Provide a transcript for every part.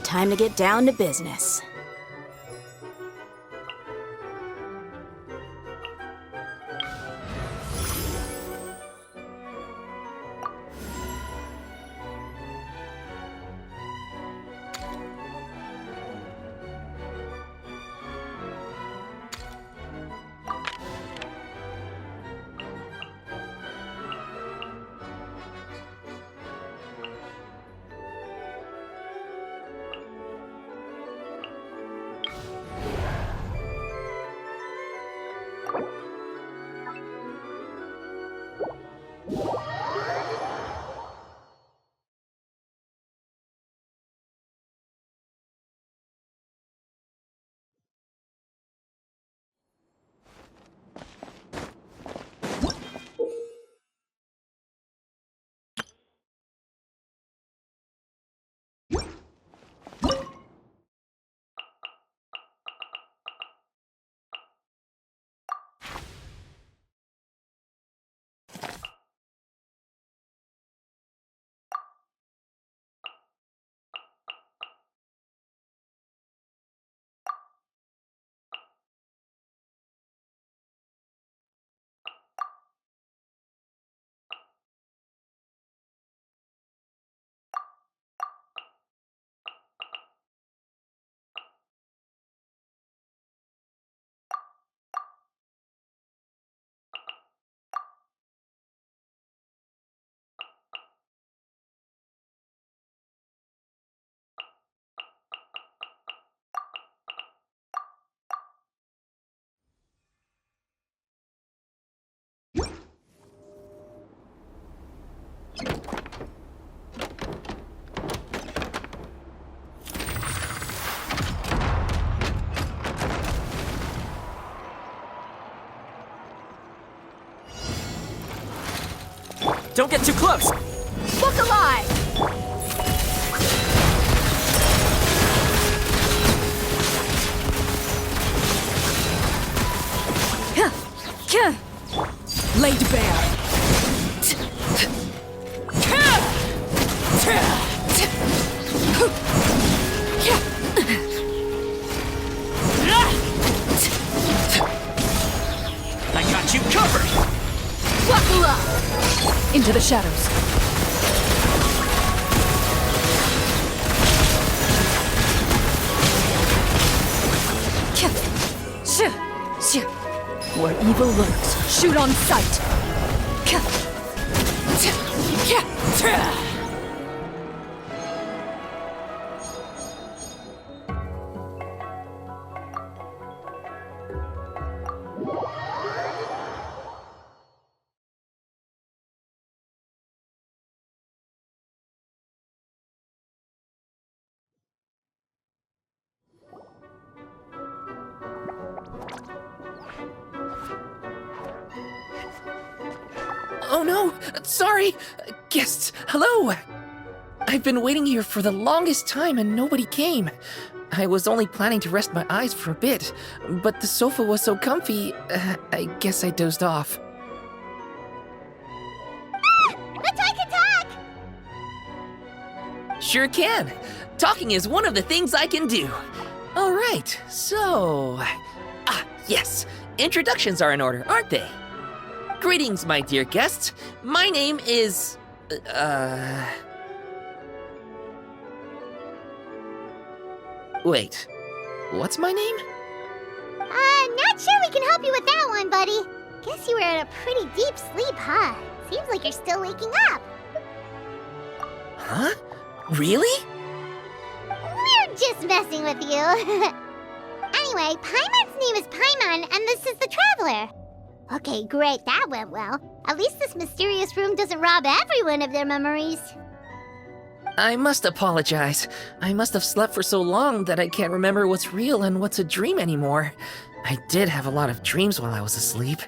Time to get down to business. Don't get too close! Look alive! Laid bare. I got you covered! Buckle up! Into the shadows. Where evil lurks, shoot on sight. Oh no! Sorry! Guests, hello! I've been waiting here for the longest time and nobody came. I was only planning to rest my eyes for a bit, but the sofa was so comfy, I guess I dozed off. But I can talk! Sure can. Talking is one of the things I can do. All right, so... yes. Introductions are in order, aren't they? Greetings, my dear guests. My name is... Wait. What's my name? Not sure we can help you with that one, buddy. Guess you were in a pretty deep sleep, huh? Seems like you're still waking up. Huh? Really? We're just messing with you. Anyway, Paimon's name is Paimon, and this is the Traveler. Okay, great, that went well. At least this mysterious room doesn't rob everyone of their memories. I must apologize. I must have slept for so long that I can't remember what's real and what's a dream anymore. I did have a lot of dreams while I was asleep.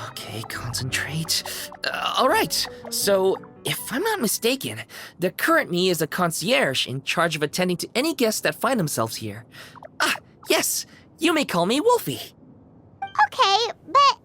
Okay, concentrate. Alright, so if I'm not mistaken, the current me is a concierge in charge of attending to any guests that find themselves here. Ah, yes, you may call me Wolfie. Okay, but,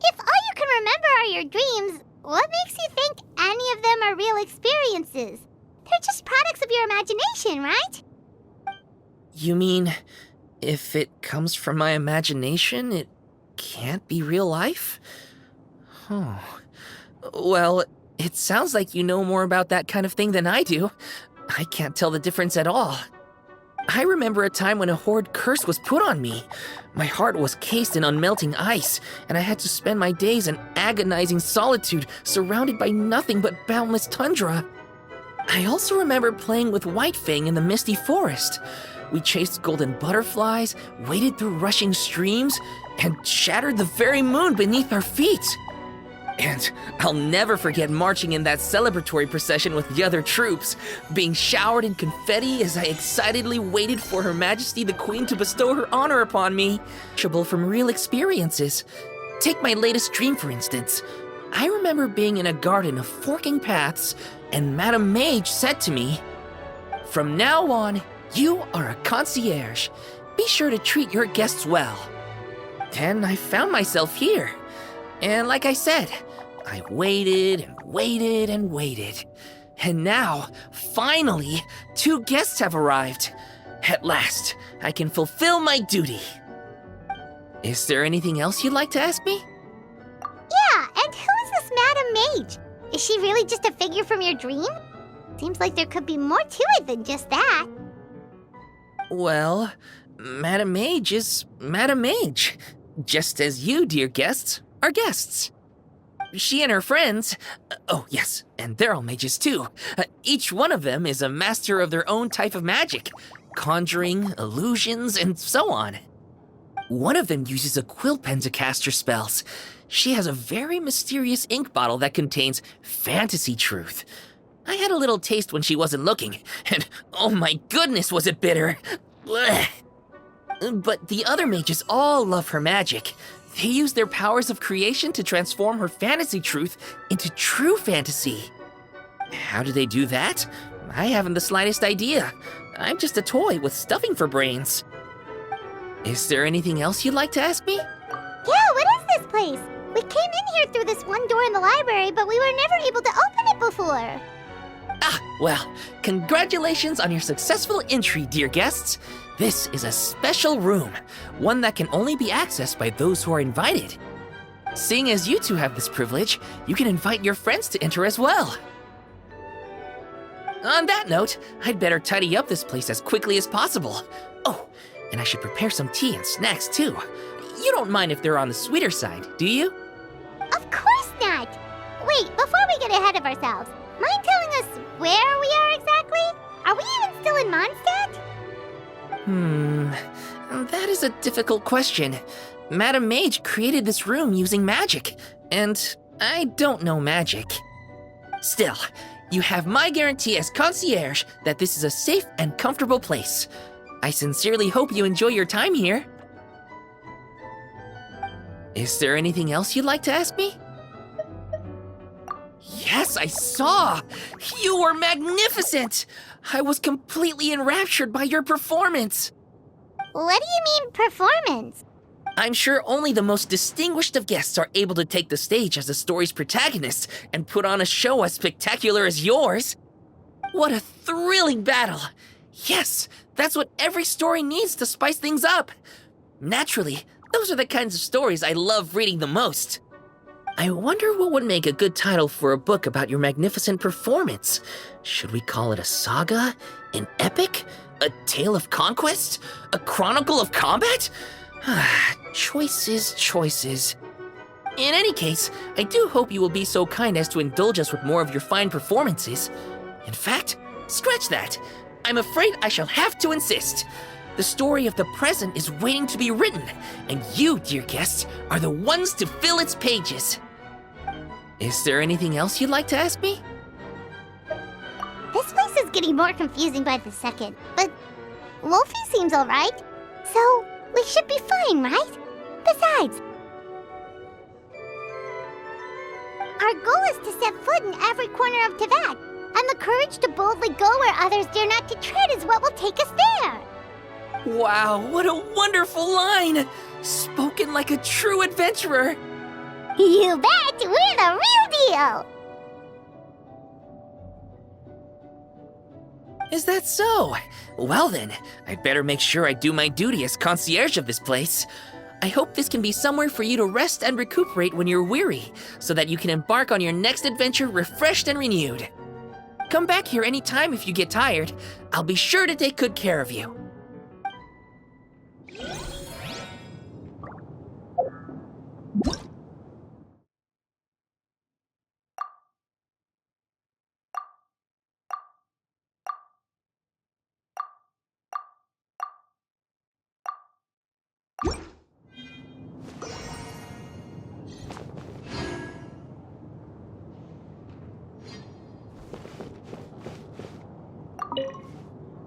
if all you can remember are your dreams, what makes you think any of them are real experiences? They're just products of your imagination, right? You mean, if it comes from my imagination, it can't be real life? Oh. Well, it sounds like you know more about that kind of thing than I do. I can't tell the difference at all. I remember a time when a horrid curse was put on me. My heart was cased in unmelting ice, and I had to spend my days in agonizing solitude, surrounded by nothing but boundless tundra. I also remember playing with Whitefang in the misty forest. We chased golden butterflies, waded through rushing streams, and shattered the very moon beneath our feet. And I'll never forget marching in that celebratory procession with the other troops, being showered in confetti as I excitedly waited for Her Majesty the Queen to bestow her honor upon me. From real experiences. Take my latest dream, for instance. I remember being in a garden of forking paths, and Madame Mage said to me, "From now on, you are a concierge. Be sure to treat your guests well." Then I found myself here. And like I said, I waited and waited and waited. And now, finally, 2 guests have arrived. At last, I can fulfill my duty. Is there anything else you'd like to ask me? Yeah, and who is this Madame Mage? Is she really just a figure from your dream? Seems like there could be more to it than just that. Well, Madame Mage is Madame Mage. Just as you, dear guests, are guests. She and her friends, oh yes, and they're all mages too. Each one of them is a master of their own type of magic, conjuring, illusions, and so on. One of them uses a quill pen to cast her spells. She has a very mysterious ink bottle that contains fantasy truth. I had a little taste when she wasn't looking, and oh my goodness was it bitter. Blech. But the other mages all love her magic. They use their powers of creation to transform her fantasy truth into true fantasy. How do they do that? I haven't the slightest idea. I'm just a toy with stuffing for brains. Is there anything else you'd like to ask me? Yeah, what is this place? We came in here through this one door in the library, but we were never able to open it before. Ah, well, congratulations on your successful entry, dear guests. This is a special room, one that can only be accessed by those who are invited. Seeing as you two have this privilege, you can invite your friends to enter as well. On that note, I'd better tidy up this place as quickly as possible. Oh, and I should prepare some tea and snacks too. You don't mind if they're on the sweeter side, do you? Of course not! Wait, before we get ahead of ourselves, mind telling us where we are exactly? Are we even still in Mondstadt? That is a difficult question. Madame Mage created this room using magic, and I don't know magic. Still, you have my guarantee as concierge that this is a safe and comfortable place. I sincerely hope you enjoy your time here. Is there anything else you'd like to ask me? Yes, I saw! You were magnificent! I was completely enraptured by your performance. What do you mean, performance? I'm sure only the most distinguished of guests are able to take the stage as the story's protagonist and put on a show as spectacular as yours. What a thrilling battle! Yes, that's what every story needs to spice things up. Naturally, those are the kinds of stories I love reading the most. I wonder what would make a good title for a book about your magnificent performance. Should we call it a saga? An epic? A tale of conquest? A chronicle of combat? Choices, choices. In any case, I do hope you will be so kind as to indulge us with more of your fine performances. In fact, scratch that. I'm afraid I shall have to insist. The story of the present is waiting to be written, and you, dear guests, are the ones to fill its pages. Is there anything else you'd like to ask me? This place is getting more confusing by the second, but Wolfie seems alright. So, we should be fine, right? Besides, our goal is to set foot in every corner of Teyvat, and the courage to boldly go where others dare not to tread is what will take us there. Wow, what a wonderful line! Spoken like a true adventurer! You bet! We're the real deal! Is that so? Well then, I'd better make sure I do my duty as concierge of this place. I hope this can be somewhere for you to rest and recuperate when you're weary, so that you can embark on your next adventure refreshed and renewed. Come back here anytime if you get tired. I'll be sure to take good care of you.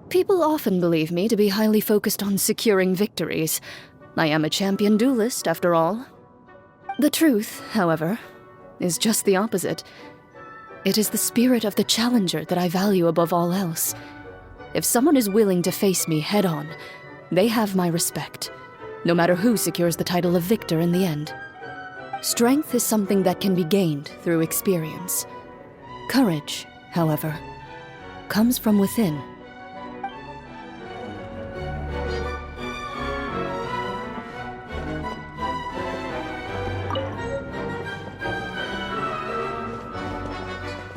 People often believe me to be highly focused on securing victories. I am a champion duelist, after all. The truth, however, is just the opposite. It is the spirit of the challenger that I value above all else. If someone is willing to face me head-on, they have my respect, no matter who secures the title of victor in the end. Strength is something that can be gained through experience. Courage, however, comes from within.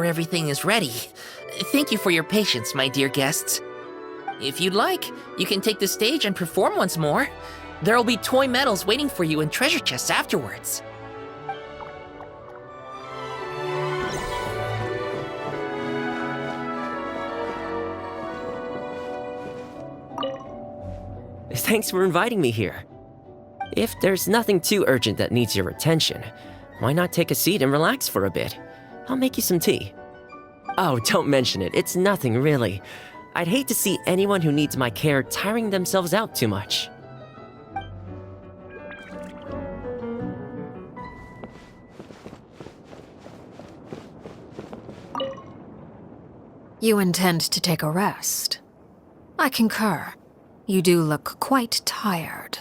Everything is ready. Thank you for your patience, my dear guests. If you'd like, you can take the stage and perform once more. There'll be toy medals waiting for you in treasure chests afterwards. Thanks for inviting me here. If there's nothing too urgent that needs your attention, why not take a seat and relax for a bit? I'll make you some tea. Oh, don't mention it. It's nothing, really. I'd hate to see anyone who needs my care tiring themselves out too much. You intend to take a rest? I concur. You do look quite tired.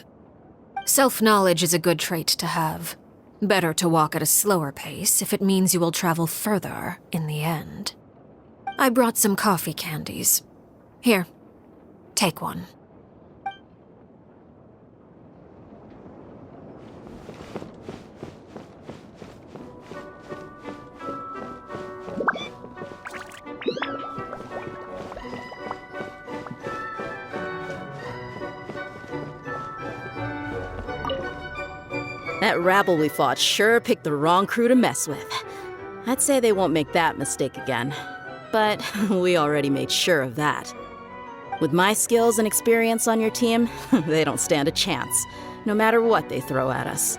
Self-knowledge is a good trait to have. Better to walk at a slower pace if it means you will travel further in the end. I brought some coffee candies. Here, take one. That rabble we fought sure picked the wrong crew to mess with. I'd say they won't make that mistake again. But we already made sure of that. With my skills and experience on your team, they don't stand a chance, no matter what they throw at us.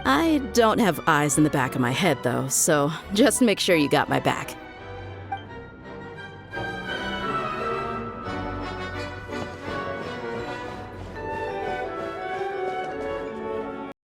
I don't have eyes in the back of my head, though, so just make sure you got my back.